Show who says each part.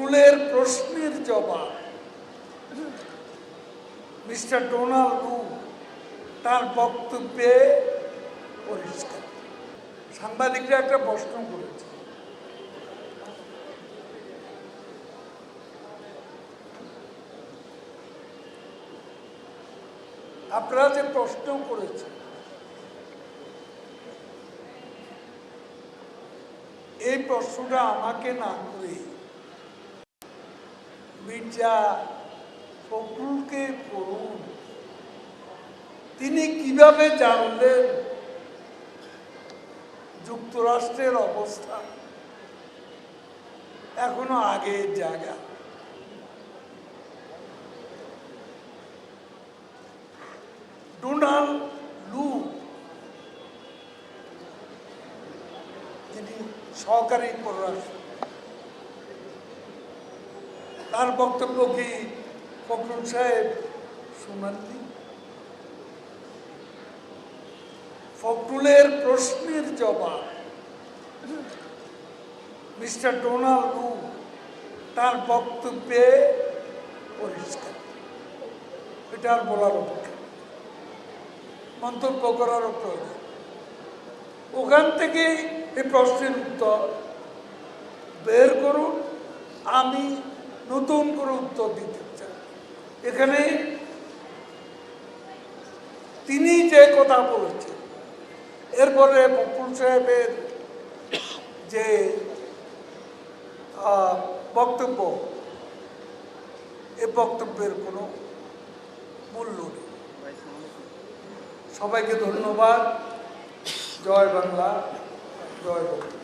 Speaker 1: ফখরুলের প্রশ্নের জবাব mister Donald লু তার বক্তব্যে পরিষ্কার। সাংবাদিকরা একটা প্রশ্ন করেছে, আপনারা যে প্রশ্ন করেছেন এই প্রশ্নটা আমাকে না করে মির্জা ফখরুলকে করুন। তিনি কিভাবে জানলেন যুক্তরাষ্ট্রের অবস্থা এখনো আগের জায়গা? ডোনাল্ড লু যিনি সহকারী পররাষ্ট্র, তার বক্তব্য কি ফখরুল সাহেব শুনাননি? ফখরুলের প্রশ্নের জবাব মিস্টার ডোনাল্ড লু তার বক্তব্যে পরিষ্কার। এটা আর বলার অপেক্ষা, মন্তব্য করারও প্রয়োজন। ওখান থেকে এই প্রশ্নের উত্তর বের করুন, আমি নতুন করে উত্তর দিতে চাই। এখানে তিনি যে কথা বলেছেন, এরপরে ফখরুল সাহেবের যে বক্তব্য, এ বক্তব্যের কোনো মূল্য নেই। সবাইকে ধন্যবাদ। জয় বাংলা, জয় বাংলা।